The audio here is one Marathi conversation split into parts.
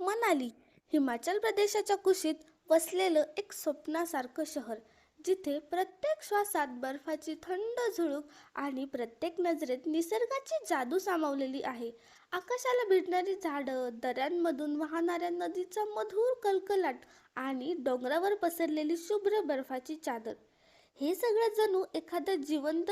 मनाली, हिमाचल प्रदेशाच्या कुशीत वसलेलं एक स्वप्नासारखं शहर, जिथे प्रत्येक श्वासात बर्फाची थंड झुळूक आणि प्रत्येक नजरेत निसर्गाची जादू सामावलेली आहे. आकाशाला भिडणारी झाडं, दऱ्यांमधून वाहणाऱ्या नदीचा मधुर कलकलाट आणि डोंगरावर पसरलेली शुभ्र बर्फाची चादर. हे सगळं जणू एखाद्या जिवंत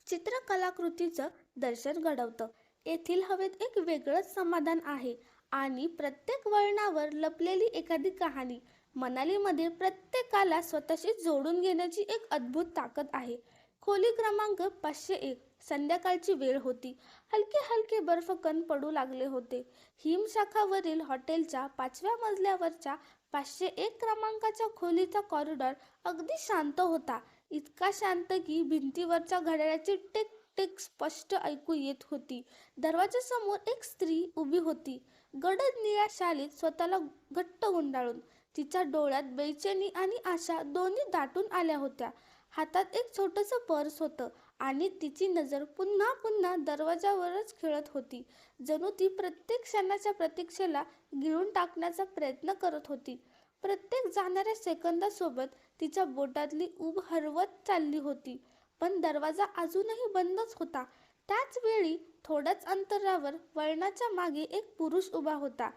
चित्रकलाकृतीचं दर्शन घडवतं. येथील हवेत एक वेगळंच समाधान आहे आणि प्रत्येक वळणावर लपलेली एखादी कहाणी. मनालीमध्ये प्रत्येकाला स्वतःशी जोडून घेण्याची एक अद्भुत ताकद आहे. खोली क्रमांक 501. संध्याकाळची वेळ होती. हलके हलके बर्फकण पडू लागले होते. हिमशाखावरील हॉटेलच्या 5व्या मजल्यावरच्या 501 क्रमांकाच्या खोलीचा कॉरिडॉर अगदी शांत होता. इतका शांत की भिंतीवरच्या घड्याळाची टिक टिक स्पष्ट ऐकू येत होती. दरवाजासमोर एक स्त्री उभी होती, गडद निळ्या शालीत स्वतःला घट्ट गुंडाळून. तिच्या डोळ्यात बेचैनी आणि आशा दोन्ही दाटून आल्या होत्या. हातात एक छोटंसं पर्स होतं आणि तिची नजर पुन्हा पुन्हा दरवाजावरच खेळत होती, जणू ती प्रत्येक क्षणाच्या प्रतीक्षेला गिळून टाकण्याचा प्रयत्न करत होती. प्रत्येक जाणाऱ्या सेकंदासोबत तिच्या बोटातली ऊब हरवत चालली होती. पण दरवाजा अजूनही बंदच होता. त्याच वेळी थोड्याच अंतरावर वळणाच्या मागे एक पुरुष उभा होता,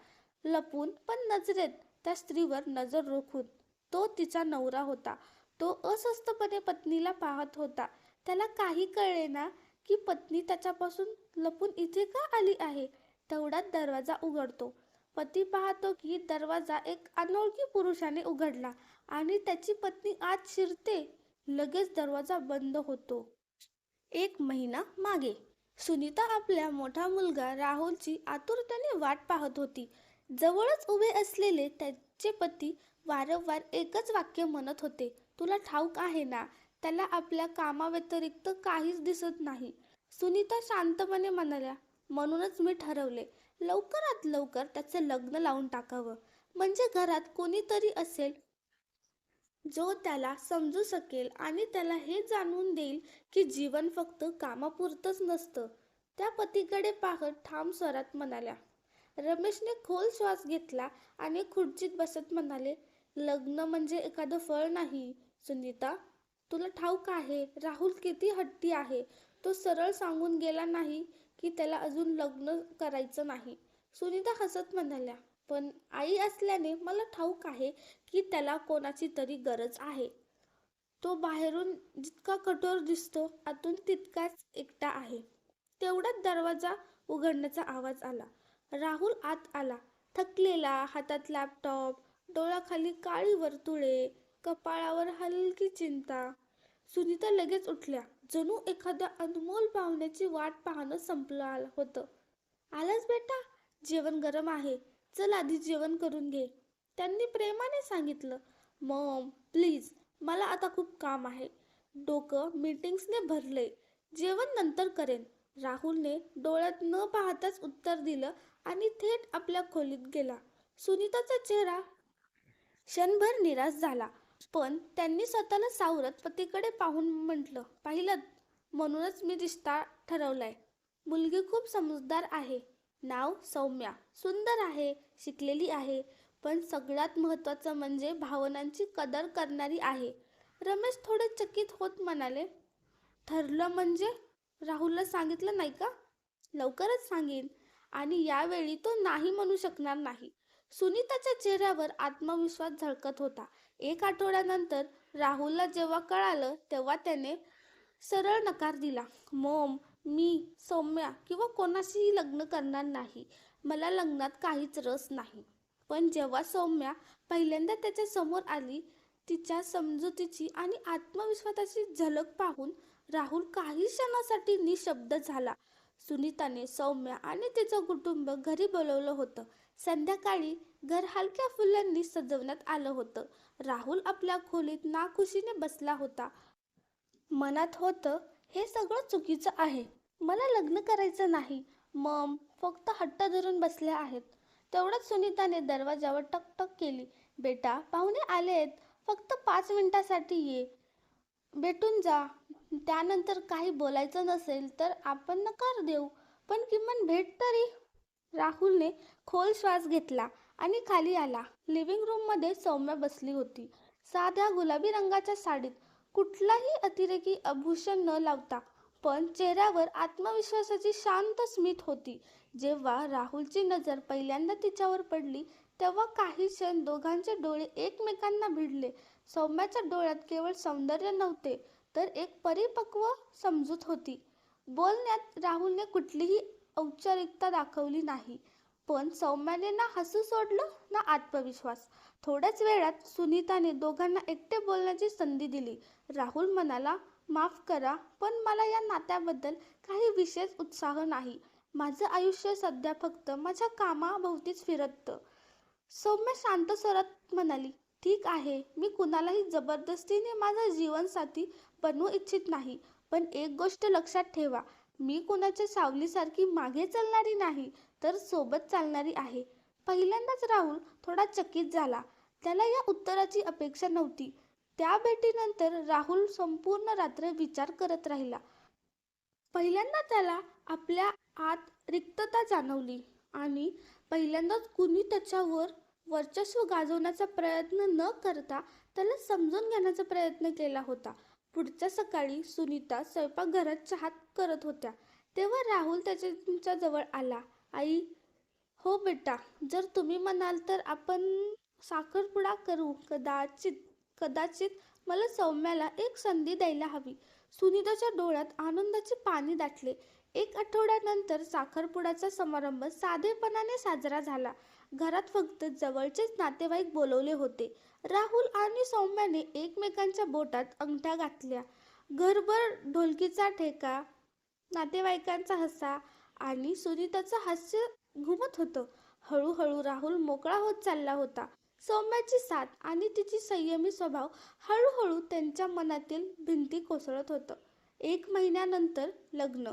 लपून पण नजरेत त्या स्त्रीवर नजर रोखून. तो तिचा नवरा होता. तो अस्वस्थपणे पत्नीला पाहत होता. त्याला काही कळेना की पत्नी त्याच्यापासून लपून इथे का आली आहे. तेवढ्यात दरवाजा उघडतो. पती पाहतो की दरवाजा एक अनोळखी पुरुषाने उघडला आणि त्याची पत्नी आत शिरते. लगेच दरवाजा बंद होतो. 1 महिना मागे. सुनीता आपल्या मोठा मुलगा राहुलची आतुरतेने वाट पाहत होती. जवळच उभे असलेले त्याचे पती वारंवार एकच वाक्य म्हणत होते, तुला ठाऊक आहे ना, त्याला आपल्या कामाव्यतिरिक्त काहीच दिसत नाही. सुनीता शांतपणे म्हणाल्या, म्हणूनच मी ठरवले, लवकरात लवकर त्याचे लग्न लावून टाकावं. म्हणजे घरात कोणीतरी असेल जो त्याला समजू शकेल आणि त्याला हे जाणवून देईल की जीवन फक्त कामापुरतंच नसतं. त्या पतीकडे पाहत ठाम स्वरात म्हणाल्या. रमेशने खोल श्वास घेतला आणि खुर्चीत बसत म्हणाले, लग्न म्हणजे एखादं फळ नाही सुनीता. तुला ठाऊक आहे राहुल किती हट्टी आहे. तो सरळ सांगून गेला नाही की त्याला अजून लग्न करायचं नाही. सुनीता हसत म्हणाल्या, पण आई असल्याने मला ठाऊक आहे की त्याला कोणाची तरी गरज आहे. तो बाहेरून जितका कठोर दिसतो आतून तितकाच एकटा आहे. तेवढ्यात दरवाजा उघडण्याचा आवाज आला. राहुल आत आला, थकलेला, हातात लॅपटॉप, डोळ्याखाली काळी वर्तुळे, कपाळावर हलकी चिंता. सुनीता लगेच उठल्या, जणू एखाद्या अनमोल पाहुण्याची वाट पाहणं संपलं होतं. आलास बेटा, जेवण गरम आहे, चल आधी जेवण करून घे, त्यांनी प्रेमाने सांगितलं. मॉम प्लीज, मला आता खूप काम आहे, डोकं मीटिंग्सने भरले, जेवण नंतर करेन. राहुलने डोळ्यात न पाहताच उत्तर दिलं आणि थेट आपल्या खोलीत गेला. सुनीताचा चेहरा क्षणभर निराश झाला, पण त्यांनी स्वतःला सावरत पतीकडे पाहून म्हटलं, पाहिलं, म्हणूनच मी रिश्ता ठरवलाय. मुलगी खूप समजदार आहे, नाव सौम्या, सुंदर आहे, शिकलेली आहे, पण सगळ्यात महत्त्वाचं म्हणजे भावनांची कदर करणारी आहे. रमेश थोडे चकित होत म्हणाले, ठरलं म्हणजे? राहुलला सांगितलं नाही का? लवकरच सांगेन. आणि यावेळी तो नाही म्हणू शकणार नाही. सुनीताच्या चेहऱ्यावर आत्मविश्वास झळकत होता. 1 आठवड्यानंतर राहुलला जेव्हा कळालं तेव्हा त्याने सरळ नकार दिला. मॉम, मी सौम्या किंवा कोणाशीही लग्न करणार नाही. मला लग्नात काहीच रस नाही. पण जेव्हा सौम्या पहिल्यांदा त्याच्या समोर आली, तिच्या समजुतीची आणि आत्मविश्वासाची झलक पाहून राहुल काही क्षणासाठी निशब्द झाला. सुनीताने सौम्या आणि तिचं कुटुंब घरी बोलवलं होतं. संध्याकाळी घर हलक्या फुलांनी सजवण्यात आलं होतं. राहुल आपल्या खोलीत नाखुशीने बसला होता. मनात होतं, हे सगळं चुकीचं आहे. मला लग्न करायचं नाही. मॉम फक्त हट्ट धरून बसल्या आहेत. तेवढ्यात सुनीताने दरवाजावर टकटक केली. बेटा, पाहुणे आलेत. फक्त 5 मिनिटासाठी ये. भेटून जा. त्यानंतर काही बोलायचं नसेल तर आपण नकार देऊ. पण किमान भेट तरी. राहुलने खोल श्वास घेतला आणि खाली आला. लिव्हिंग रूममध्ये सौम्या बसली होती. साध्या गुलाबी रंगाच्या साडीत, कुठलाही अतिरेकी आभूषण न लावता, पण चेहऱ्यावर आत्मविश्वासाची शांत स्मित होती. जेव्हा राहुलची नजर पहिल्यांदा तिच्यावर पडली तेव्हा काही क्षण दोघांचे डोळे एकमेकांना भिडले. सौम्याच्या डोळ्यात केवळ सौंदर्य नव्हते, तर एक परिपक्व समजूत होती. बोलण्यात राहुलने कुठलीही औपचारिकता दाखवली नाही, पण सौम्याने ना हसू सोडलं ना आत्मविश्वास. थोड्याच वेळात सुनीताने दोघांना एकटे बोलण्याची संधी दिली. राहुल म्हणाला, माफ करा, पण मला या नात्याबद्दल काही विशेष उत्साह नाही. माझं आयुष्य सध्या फक्त माझ्या कामाभोवतीच फिरतं. सौम्या शांत स्वरात म्हणाली, ठीक आहे, मी कुणालाही जबरदस्तीने माझा जीवनसाथी बनवू इच्छित नाही. पण एक गोष्ट लक्षात ठेवा, मी कुणाच्या सावलीसारखी मागे चालणारी नाही, तर सोबत चालणारी आहे. पहिल्यांदाच राहुल थोडा चकित झाला. त्याला या उत्तराची अपेक्षा नव्हती. त्या भेटीनंतर राहुल संपूर्ण रात्र विचार करत राहिला. पहिल्यांदा त्याला आपल्या आत रिक्तता जाणवली आणि पहिल्यांदाच कुणी त्याच्यावर वर्चस्व गाजवण्याचा प्रयत्न न करता त्याला समजून घेण्याचा प्रयत्न केला होता. पुढच्या सकाळी सुनीता स्वयंपाकघरात चहा करत होत्या तेव्हा राहुल त्याच्या जवळ आला. आई, हो बेटा, जर तुम्ही म्हणाल तर आपण साखरपुडा करू. कदाचित कदाचित मला सौम्याला एक संधी द्यायला हवी. सुनीताच्या डोळ्यात आनंदाचे पाणी दाटले. एक आठवड्यानंतर साखरपुड्याचा समारंभ साधेपणाने साजरा झाला. घरात फक्त जवळचेच नातेवाईक बोलवले होते. राहुल आणि सौम्याने एकमेकांच्या बोटात अंगठ्या घातल्या. घरभर ढोलकीचा ठेका, नातेवाईकांचा हसा आणि सुनीताचं हास्य घुमत होतं. हळूहळू राहुल मोकळा होत चालला होता. सौम्याची साथ आणि तिची संयमी स्वभाव हळूहळू त्यांच्या मनातील भिंती कोसळत होतं. 1 महिन्यानंतर लग्न.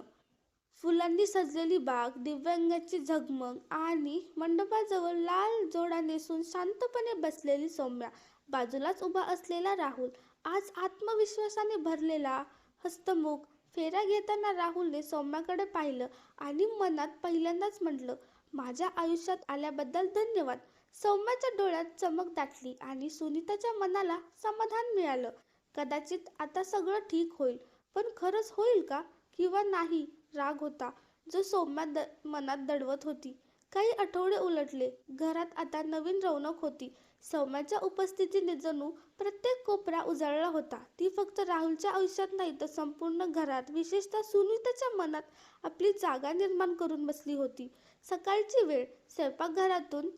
फुलांनी सजलेली बाग, दिव्यांगाची झगमग आणि मंडपाजवळ लाल जोडा नेसून शांतपणे बसलेली सौम्या, बाजूलाच उभा असलेला राहुल. आज आत्मविश्वासाने भरलेला, हसतमुख. फेऱ्या घेताना राहुलने सौम्याकडे पाहिलं आणि मनात पहिल्यांदाच म्हटलं, माझ्या आयुष्यात आल्याबद्दल धन्यवाद. सौम्याच्या डोळ्यात चमक दाटली आणि सुनीताच्या मनाला समाधान मिळालं. कदाचित आता सगळं ठीक होईल, पण खरंच होईल का किंवा नाही, राग होता जो सौम्या मनात दडवत होती. काही आठवडे उलटले. घरात आता नवीन रौनक होती. सौम्याच्या उपस्थितीने जणू प्रत्येक कोपरा उजळला होता. ती फक्त राहुलच्या आयुष्यात नाही तर संपूर्ण घरात, विशेषतः सुनीताच्या मनात आपली जागा निर्माण करून बसली होती. सकाळची वेळ. स्वयंपाकघरातून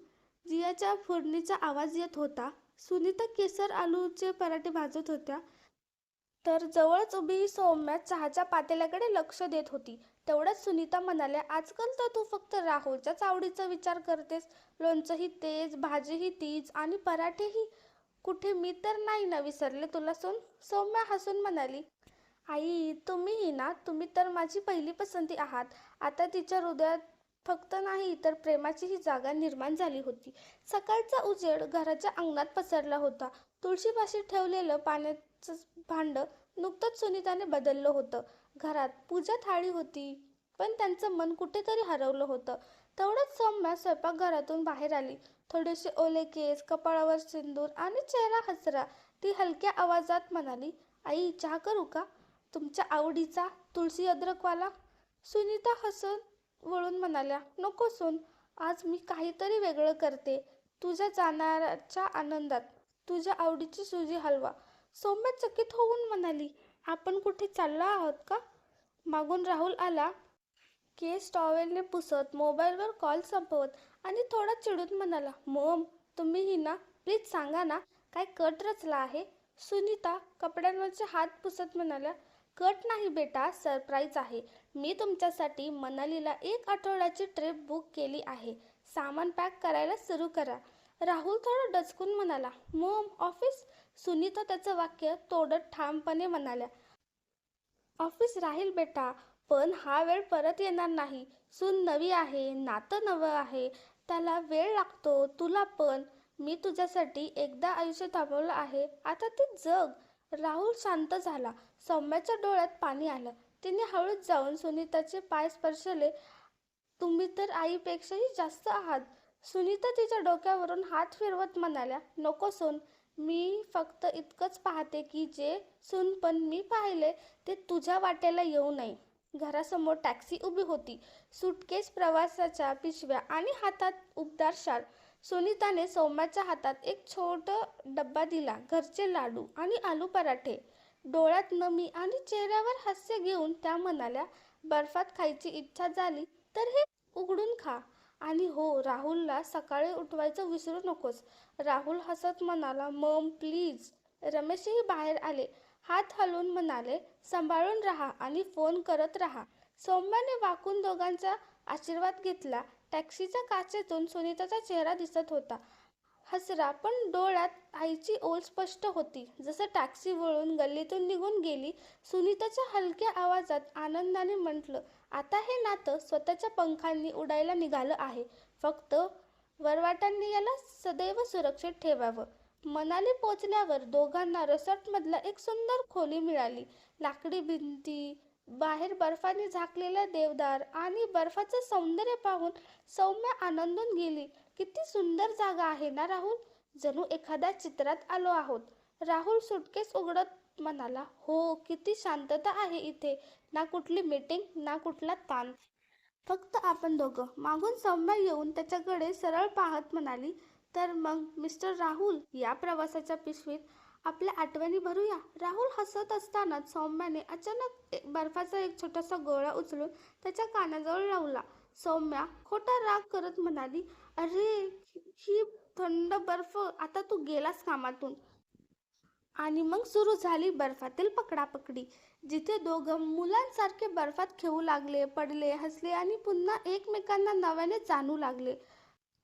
जियाच्या फोडणीचा आवाज येत होता. सुनीता केसर आलूचे पराठे भाजत होत्या, तर जवळच उभी सौम्या चहाच्या पातेल्याकडे लक्ष देत होती. तेवढ्यात सुनीता म्हणाल्या, आजकाल तर तू फक्त राहुलच्याच आवडीचा विचार करतेस. लोणचंही तेच, भाजीही तीच आणि पराठेही. कुठे मी तर नाही ना विसरले तुला सून? सौम्या हसून म्हणाली, आई, तुम्हीही ना, तुम्ही तर माझी पहिली पसंती आहात. आता तिच्या हृदयात फक्त नाही तर प्रेमाचीही जागा निर्माण झाली होती. सकाळचा उजेड घराच्या अंगणात पसरला होता. तुळशीपाशी ठेवलेलं पाण्याचं भांड नुकतंच सुनीताने बदललं होतं. घरात पूजा थाळी होती, पण त्यांचं मन कुठेतरी हरवलं होतं. तेवढ्यात सौम्या स्वयंपाकघरातून बाहेर आली. थोडेसे ओले केस, कपाळावर सिंदूर आणि चेहरा हसरा. ती हलक्या आवाजात म्हणाली, आई, चहा करू का? तुमच्या आवडीचा, तुळशी अद्रकवाला. सुनीता हसत वळून म्हणाल्या, नको सून, आज मी काहीतरी वेगळं करते. तुझ्या जाण्याच्या आनंदात. तुझ्या आवडीची सुजी हलवा. सौम्या चकित होऊन म्हणाली, आपण कुठे चाललो आहोत का? मागून राहुल आला. केस टॉवेलने पुसत, मोबाईलवर कॉल संपवत आणि थोडा चिडून म्हणाला, मॉम, तुम्हीही ना, प्लीज सांगा ना, काय कट रचला आहे? सुनीता कपड्यांवरचे हात पुसत म्हणाल्या, कट नाही बेटा, सरप्राईज आहे. मी तुमच्यासाठी मनालीला 1 आठवड्याची ट्रिप बुक केली आहे. सामान पॅक करायला सुरू करा. राहुल थोडा डचकून म्हणाला, मॉम, ऑफिस? सुनीता त्याचं वाक्य तोडत ठामपणे म्हणाल्या, ऑफिस राहील बेटा, पण हा वेळ परत येणार नाही. सून नवी आहे, नातं नवं आहे, त्याला वेळ लागतो. तुला पण. मी तुझ्यासाठी एकदा आयुष्य थांबवलं आहे, आता ते जग. राहुल शांत झाला. सौम्याच्या डोळ्यात पाणी आलं. तिने हळूच जाऊन सुनीताचे पाय स्पर्शले तुम्ही तर आईपेक्षाही जास्त आहात. सुनीता तिच्या डोक्यावरून हात फिरवत म्हणाल्या, नको सोन, मी फक्त इतकंच पाहते की जे सूनपण मी पाहिले ते तुझ्या वाट्याला येऊ नये. घरासमोर टॅक्सी उभी होती. सुटकेस, प्रवासाच्या पिशव्या आणि हातात उबदार शाल. सुनीताने सौम्याच्या हातात एक छोटं डब्बा दिला. घरचे लाडू आणि आलू पराठे. डोळ्यात नमी आणि चेहऱ्यावर हास्य घेऊन त्या म्हणाल्या, बर्फात खायची इच्छा झाली तर हे उघडून खा. आणि हो, राहुलला सकाळी उठवायचं विसरू नकोस. राहुल हसत म्हणाला, मम प्लीज. रमेशही बाहेर आले. हात हलवून म्हणाले, सांभाळून राहा आणि फोन करत राहा. सौम्याने वाकून दोघांचा आशीर्वाद घेतला. टॅक्सीच्या काचेतून सुनीताचा चेहरा दिसत होता. हसरा, पण डोळ्यात आईची ओल स्पष्ट होती. जसं टॅक्सी वळून गल्लीतून निघून गेली, सुनीताच्या हलक्या आवाजात आनंदाने म्हटलं, आता हे नातं स्वतःच्या पंखांनी उडायला निघालं आहे. फक्त वरवाटांनी याला सदैव सुरक्षित ठेवावं. मनाली पोचल्यावर दोघांना रिसॉर्टमधला एक सुंदर खोली मिळाली. लाकडी भिंती, बाहेर बर्फाने झाकलेला देवदार आणि बर्फाचं सौंदर्य पाहून सौम्या आनंदून गेली. किती सुंदर जागा आहे ना राहुल, जणू एखाद्या चित्रात आलो आहोत. राहुल सुटकेस उघडत म्हणाला, हो, किती शांतता आहे इथे. ना कुठली मीटिंग, ना कुठला ताण. फक्त आपण दोघं. मागून सौम्या येऊन त्याच्याकडे सरळ पाहत म्हणाली, तर मग मिस्टर राहुल, या प्रवासाच्या पिशवीत आपल्या आठवणी भरूया. राहुल हसत असतानाच सौम्याने अचानक बर्फाचा एक छोटासा गोळा उचलून त्याच्या कानाजवळ लावला. सौम्या खोटा राग करत म्हणाली, अरे, ही थंड बर्फ, आता तू गेलास कामातून. आणि मग सुरू झाली बर्फातील पकडापकडी, जिथे दोघं मुलांसारखे बर्फात खेळू लागले, पडले, हसले आणि पुन्हा एकमेकांना नव्याने जाणू लागले.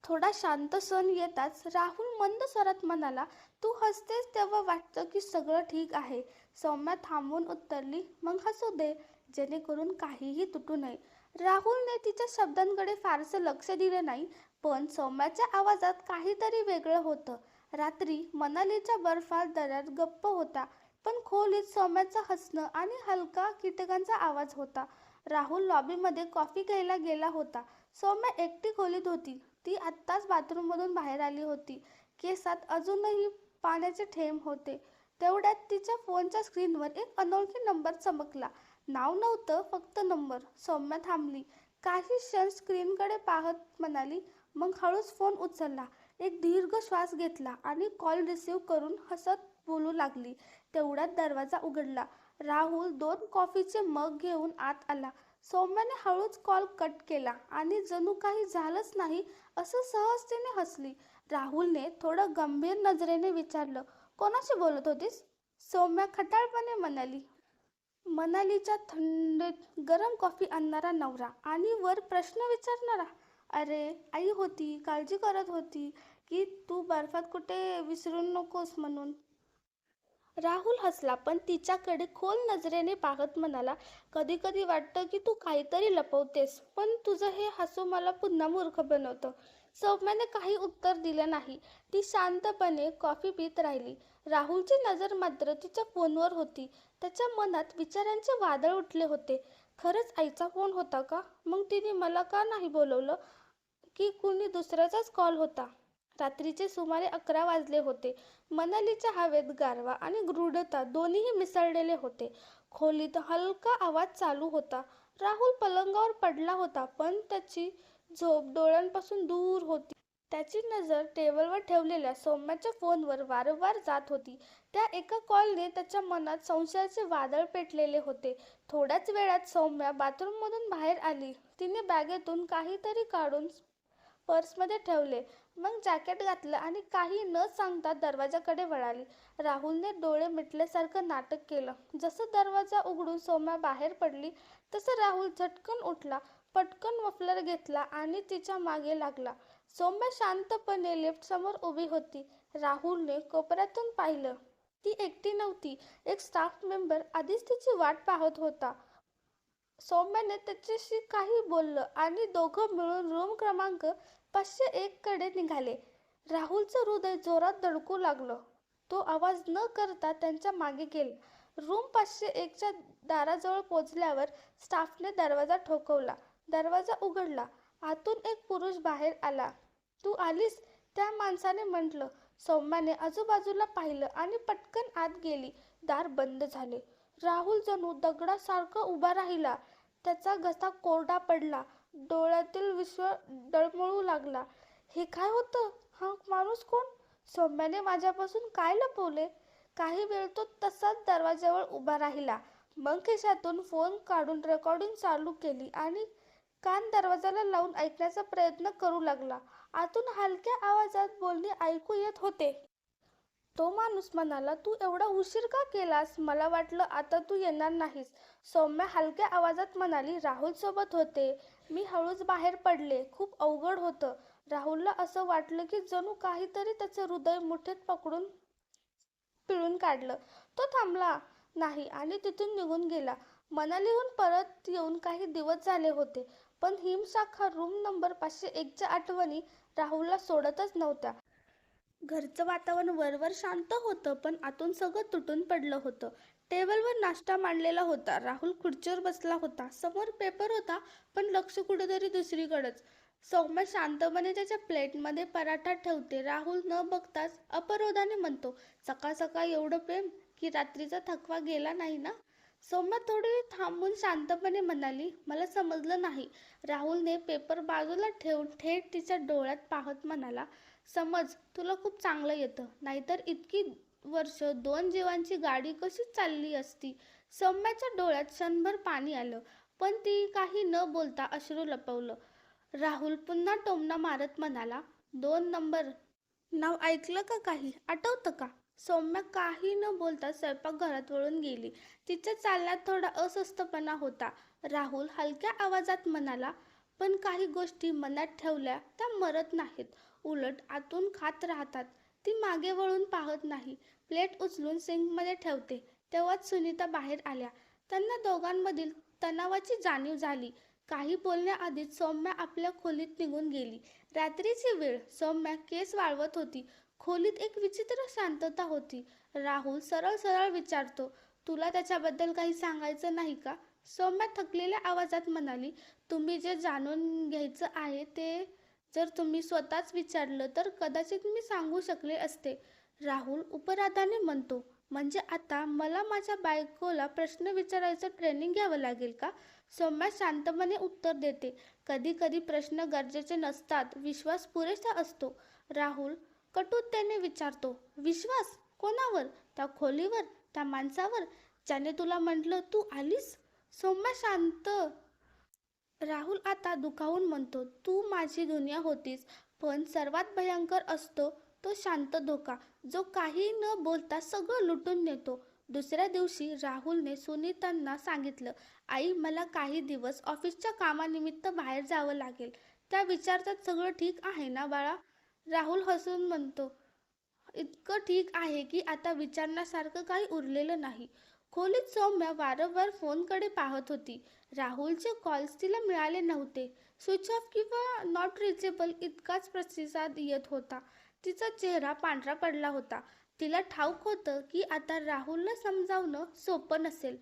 थोडा शांत सण येताच राहुल मंद स्वरात म्हणाला, तू हसतेस तेव्हा वाटतं की सगळं ठीक आहे. सौम्या थांबून उत्तरली, मग हसू दे, जेणेकरून काहीही तुटू नये. राहुलने तिच्या शब्दांकडे फारसं लक्ष दिलं नाही, पण सौम्याच्या आवाजात काहीतरी वेगळं होतं. रात्री मनालीच्या बर्फाळ दऱ्यात गप्प होता, पण खोलीत सौम्याचं हसणं आणि हलका कीटकांचा आवाज होता. राहुल लॉबीमध्ये कॉफी घ्यायला गेला होता. सौम्या एकटी खोलीत होती. ती आत्ताच बाथरूममधून बाहेर आली होती. केसात अजूनही पाण्याचे थेंब होते. तेवढ्यात तिच्या फोनच्या स्क्रीनवर एक अनोळखी नंबर चमकला. नाव नव्हतं, फक्त नंबर. सौम्या थांबली. काही क्षण स्क्रीनकडे पाहत म्हणाली, मग हळूच फोन उचलला. एक दीर्घ श्वास घेतला आणि कॉल रिसीव्ह करून हसत बोलू लागली. तेवढ्यात दरवाजा उघडला. राहुल 2 कॉफीचे मग घेऊन आत आला. सौम्याने हळूच कॉल कट केला आणि जणू काही झालंच नाही असं सहजतेने हसली. राहुलने थोडं गंभीर नजरेने विचारलं, कोणाशी बोलत होतीस? सौम्या खट्टाळपणे म्हणाली, मनालीच्या थंडीत गरम कॉफी आणणारा नवरा आणि वर प्रश्न विचारणारा. अरे, आई होती, काळजी करत होती की तू बर्फात कुठे विसरू नकोस म्हणून. राहुल हसला, पण तिच्याकडे खोल नजरेने पाहत म्हणाला, कधी कधी वाटतं की तू काहीतरी लपवतेस, पण तुझं हे हसू मला पुन्हा मूर्ख बनवतं. सौम्याने काही उत्तर दिलं नाही. ती शांतपणे कॉफी पीत राहिली. राहुलची नजर मात्र तिच्या फोनवर होती. त्याच्या मनात विचारांचे वादळ उठले होते. खरंच आईचा फोन होता का? मग तिने मला का नाही बोलवलं? की कुणी दुसऱ्याचाच कॉल होता? रात्रीचे सुमारे 11 वाजले होते. मनालीच्या हवेत गारवा आणि गृढता दोन्हीही मिसळलेले होते. खोलीत हलका आवाज चालू होता. राहुल पलंगावर पडला होता, पण त्याची झोप डोळ्यांपासून दूर होती. त्याची नजर टेबलवर ठेवलेल्या सौम्याच्या फोनवर वारंवार जात होती. त्या एका कॉलने त्याच्या मनात संशयाचे वादळ पेटलेले होते. थोड्याच वेळात सौम्या बाथरूममधून बाहेर आली. तिने बॅगेतून काहीतरी काढून पर्समध्ये ठेवले. मग जॅकेट घातलं आणि काही न सांगता दरवाजाकडे वळाली. राहुलने डोळे मिटल्यासारखं नाटक केलं. जसं दरवाजा उघडून सौम्या बाहेर पडली, तसं राहुल झटकन उठला, पटकन मफलर घेतला आणि तिच्या मागे लागला. सौम्या शांतपणे लिफ्टसमोर उभी होती. राहुलने कोपऱ्यातून पाहिलं. ती एकटी नव्हती. एक स्टाफ मेंबर आधीच तिची वाट पाहत होता. सौम्याने त्याच्याशी काही बोललं आणि दोघं मिळून रूम क्रमांक 501 कडे निघाले. राहुलचं हृदय जोरात धडकू लागलं. तो आवाज न करता त्यांच्या मागे गेला. रूम 501च्या दाराजवळ पोचल्यावर स्टाफने दरवाजा ठोठावला. दरवाजा उघडला आतून एक पुरुष बाहेर आला. तू आलीस? त्या माणसाने म्हटलं. सौम्याने आजूबाजूला पाहिलं आणि पटकन आत गेली. दार बंद झाले. राहुल जणू दगडासारखा उभा राहिला. त्याचा घसा कोरडा पडला. डोळ्यातील विश्व डळमळू लागला. हे काय होतं? हा माणूस कोण? सौम्याने माझ्यापासून काय लपवले? काही वेळ तो तसाच दरवाजाजवळ उभा राहिला. मग खिशातून फोन काढून रेकॉर्डिंग चालू केली आणि कान दरवाजाला लावून ऐकण्याचा प्रयत्न करू लागला. आतून हलक्या आवाजात बोलणे ऐकू येत होते. तो माणूस म्हणाला, तू एवढा उशीर का केलास? मला वाटलं आता तू येणार नाहीस. सौम्या हलक्या आवाजात म्हणाली, राहुल सोबत होते. मी हळूच बाहेर पडले. खूप अवघड होतं. राहुलला असं वाटलं की जणू काहीतरी त्याचे हृदय मुठीत पकडून पिळून काढलं. तो थांबला नाही आणि तिथून निघून गेला. मनालीहून परत येऊन काही दिवस झाले होते, पण हिमशाखा रूम नंबर 501च्या आठवणी राहुलला सोडतच नव्हत्या. घरचं वातावरण वरवर शांत होतं, पण आतून सगळं तुटून पडलं होतं. टेबलवर नाश्ता मांडलेला होता. राहुल खुर्चीवर बसला होता. समोर पेपर होता, पण लक्ष कुठेतरी दुसरीकडेच. सौम्य शांतपणे त्याच्या प्लेटमध्ये पराठा ठेवते. राहुल न बघताच अपरोधाने म्हणतो, सकाळ सकाळ एवढं प्रेम, की रात्रीचा थकवा गेला नाही ना? सौम्या थोडी वेळ थांबून शांतपणे म्हणाली, मला समजलं नाही. राहुलने पेपर बाजूला ठेवून थेट तिच्या डोळ्यात पाहत म्हणाला, समज, तुला खूप चांगलं येतं, नाहीतर इतकी वर्ष 2 जीवांची गाडी कशी चालली असती? सौम्याच्या डोळ्यात क्षणभर पाणी आलं, पण ती काही न बोलता अश्रू लपवलं. राहुल पुन्हा टोमणा मारत म्हणाला, 2 नंबर नाव ऐकलं का? काही आठवतं का? सौम्या काही न बोलता स्वयंपाकघरात वळून गेली. तिच्या चालण्यात थोडा अस्वस्थपणा होता. राहुल हलक्या आवाजात म्हणाला, पण काही गोष्टी मनात ठेवल्या त्या मरत नाहीत, उलट आतून खात राहतात. ती मागे वळून पाहत नाही. प्लेट उचलून सिंकमध्ये ठेवते. तेव्हाच सुनीता बाहेर आल्या. त्यांना दोघांमधील तणावाची जाणीव झाली. काही बोलण्याआधीच सौम्या आपल्या खोलीत निघून गेली. रात्रीची वेळ. सौम्या केस वाळवत होती. खोलीत एक विचित्र शांतता होती. राहुल सरळ सरळ विचारतो, तुला त्याच्याबद्दल काही सांगायचं नाही का? सौम्या थकलेल्या आवाजात म्हणाली, तुम्ही जे जाणून घ्यायचं आहे ते जर तुम्ही स्वतःच विचारलं तर कदाचित मी सांगू शकले असते. राहुल उपराधाने म्हणतो, म्हणजे आता मला माझ्या बायकोला प्रश्न विचारायचं ट्रेनिंग घ्यावं लागेल का? सौम्या शांतपणे उत्तर देते, कधी कधी प्रश्न गरजेचे नसतात, विश्वास पुरेसा असतो. राहुल कटुतेने विचारतो, विश्वास? कोणावर? त्या खोलीवर? त्या माणसावर ज्याने तुला म्हटलं तू आलीस? सौम्या शांत. राहुल आता दुखावून म्हणतो, तू माझी दुनिया होतीस, पण सर्वात भयंकर असतो तो शांत धोका, जो काही न बोलता सगळं लुटून नेतो. दुसऱ्या दिवशी राहुलने सुनीतांना सांगितलं, आई, मला काही दिवस ऑफिसच्या कामानिमित्त बाहेर जावं लागेल. त्या विचारतात, सगळं ठीक आहे ना बाळा? राहुल हसून म्हणतो, इतकं ठीक आहे की आता विचारण्यासारखं काही उरलेलं नाही. खोलीत सौम्या वारंवार फोनकडे पाहत होती. राहुलचे कॉल्स तिला मिळाले नव्हते. स्विच ऑफ किंवा नॉट रिचेबल इतकाच प्रतिसाद येत होता. तिचा चेहरा पांढरा पडला होता. तिला ठाऊक होतं की आता राहुलला समजावणं सोपं नसेल.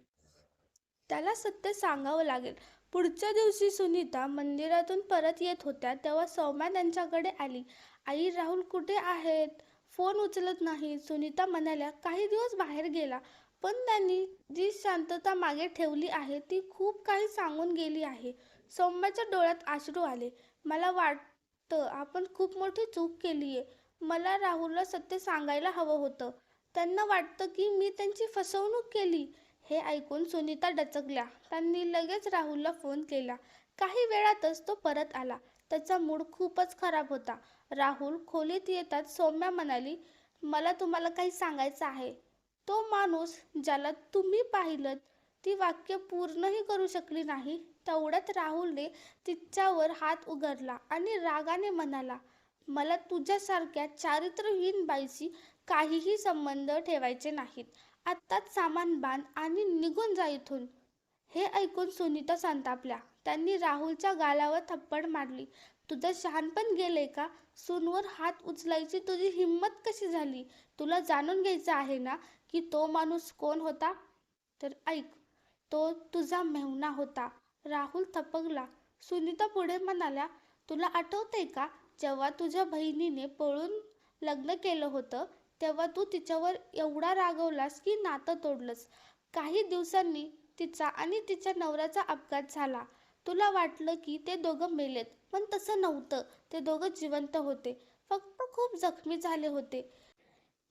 त्याला सत्य सांगावं लागेल. पुढच्या दिवशी सुनीता मंदिरातून परत येत होत्या तेव्हा सौम्या त्यांच्याकडे आली. आई, राहुल कुठे आहेत? फोन उचलत नाही. सुनीता म्हणाल्या, काही दिवस बाहेर गेला, पण त्यांनी जी शांतता मागे ठेवली आहे ती खूप काही सांगून गेली आहे. सौम्याच्या डोळ्यात अश्रू आले. मला वाटतं आपण खूप मोठी चूक केलीये. मला राहुलला सत्य सांगायला हवं होतं. त्यांना वाटतं की मी त्यांची फसवणूक केली. हे ऐकून सुनीता डचकल्या. त्यांनी लगेच राहुलला फोन केला. काही वेळातच तो परत आला. त्याचा मूड खूपच खराब होता. राहुल खोलीत येताच सौम्या म्हणाली, मला तुम्हाला काही सांगायचं आहे. तो माणूस ज्याला तुम्ही पाहिलंत, ती वाक्य पूर्णही करू शकली नाही. तेवढ्यात राहुलने तिच्यावर हात उगारला आणि रागाने म्हणाला, मला तुझ्यासारख्या चारित्र्यहीन बाईशी काहीही संबंध ठेवायचे नाहीत. आत्ताच सामान बांध आणि निघून जा इथून. हे ऐकून सुनीता संतापल्या. त्यांनी राहुलच्या गालावर थप्पड मारली. तुझं शहाणपण गेले का? सूनवर हात उचलायची तुझी हिंमत कशी झाली? तुला जाणून घ्यायचं आहे ना की तो माणूस कोण होता? तर ऐक, तो तुझा मेहुणा होता. राहुल थपकला. सुनीता पुढे म्हणाल्या, तुला आठवतंय का, जेव्हा तुझ्या बहिणीने पळून लग्न केलं होतं, तेव्हा तू तिच्यावर एवढा रागवलास की नातं तोडलंस. काही दिवसांनी तिचा आणि तिच्या नवऱ्याचा अपघात झाला. तुला वाटलं की ते दोघं मेलेत, पण तसं नव्हतं. ते दोघं जिवंत होते, फक्त खूप जखमी झाले होते.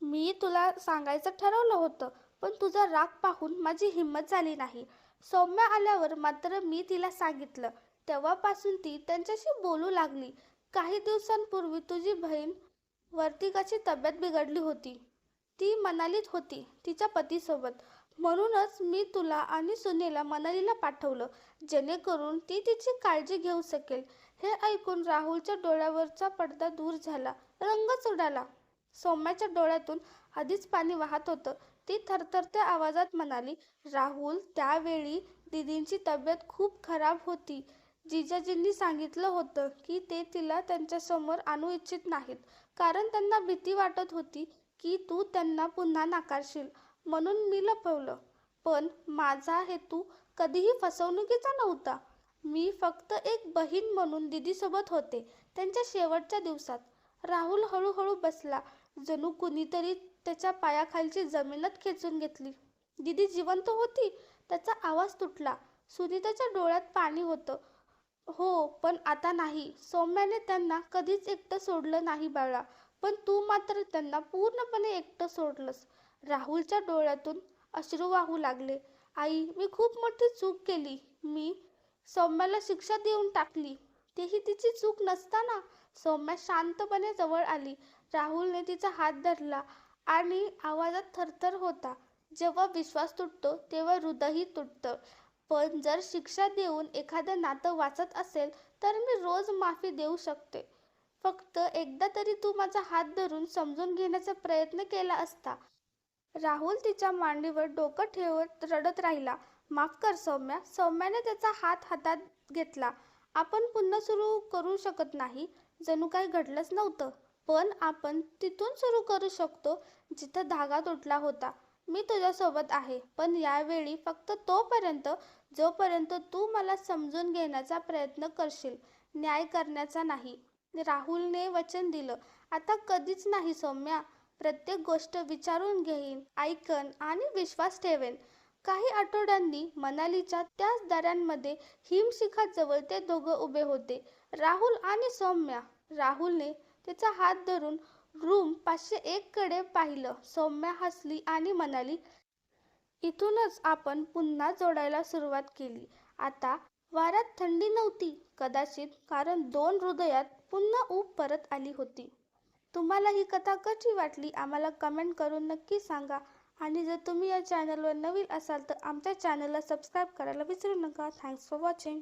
मी तुला सांगायचं ठरवलं होतं, पण तुझा राग पाहून माझी हिंमत झाली नाही. सौम्या आल्यावर मात्र मी तिला सांगितलं. तेव्हापासून ती त्यांच्याशी बोलू लागली. काही दिवसांपूर्वी तुझी बहीण वर्तिकाची तब्येत बिघडली होती. ती मनालीत होती तिच्या पतीसोबत. म्हणूनच मी तुला आणि सुनेला मनालीला पाठवलं, जेणेकरून ती तिची काळजी घेऊ शकेल. हे ऐकून राहुलच्या डोळ्यावरचा पडदा दूर झाला, रंगच उडाला. सौम्याच्या डोळ्यातून आधीच पाणी वाहत होतं. ती थरथरत्या आवाजात म्हणाली, राहुल, त्यावेळी दीदींची तब्येत खूप खराब होती. जिजाजींनी सांगितलं होतं की ते तिला त्यांच्यासमोर आणू इच्छित नाहीत, कारण त्यांना भीती वाटत होती की तू त्यांना पुन्हा नाकारशील. म्हणून मी लपवलं. पण माझा हेतू कधीही फसवणुकीचा नव्हता. मी फक्त एक बहीण म्हणून दीदीसोबत होते त्यांच्या शेवटच्या दिवसात. राहुल हळूहळू बसला, जणू कुणीतरी त्याच्या पायाखालची जमीनच खेचून घेतली. दीदी जिवंत होती? त्याचा आवाज तुटला. सुनीताच्या डोळ्यात पाणी होतं. हो, पण आता नाही. सौम्याने त्यांना कधीच एकटं सोडलं नाही बाळा. पण तू मात्र त्यांना पूर्णपणे एकटं सोडलंस. राहुलच्या डोळ्यातून अश्रू वाहू लागले. आई, मी खूप मोठी चूक केली. मी सौम्याला शिक्षा देऊन टाकली. तेही तिची चूक नसताना. सौम्या शांतपणे जवळ आली. राहुलने तिचा हात धरला आणि आवाजात थरथर होता. जेव्हा विश्वास तुटतो तेव्हा हृदयही तुटतं. पण जर शिक्षा देऊन एखादं नातं वाचत असेल तर मी रोज माफी देऊ शकते. फक्त एकदा तरी तू माझा हात धरून समजून घेण्याचा प्रयत्न केला असता. राहुल तिच्या मांडीवर डोकं ठेवत रडत राहिला. माफ कर सौम्या. सौम्याने त्याचा हात हातात घेतला. आपण पुन्हा सुरू करू शकत नाही, जणू काही घडलंच नव्हतं. पण आपण तिथून सुरू करू शकतो जिथं धागा तुटला होता. मी तुझ्यासोबत आहे, पण यावेळी फक्त तोपर्यंत जोपर्यंत तू मला समजून घेण्याचा प्रयत्न करशील, न्याय करण्याचा नाही. राहुलने वचन दिलं. आता कधीच नाही सौम्या. प्रत्येक गोष्ट विचारून घेईन, ऐकन आणि विश्वास ठेवेन. काही आठवड्यांनी मनालीच्या त्याच दऱ्यांमध्ये हिमशिखराजवळ ते दोघं उभे होते, राहुल आणि सौम्या. राहुलने तिचा हात धरून रूम 501 कडे पाहिलं. सौम्या हसली आणि म्हणाली, इथूनच आपण पुन्हा जोडायला सुरुवात केली. आता वाऱ्यात थंडी नव्हती, कदाचित कारण दोन हृदयात पुन्हा ऊब परत आली होती. तुम्हाला ही कथा कशी वाटली आम्हाला कमेंट करून नक्की सांगा. आणि जर तुम्ही या चॅनलवर नवीन असाल तर आमच्या चॅनलला सबस्क्राईब करायला विसरू नका. Thanks for watching.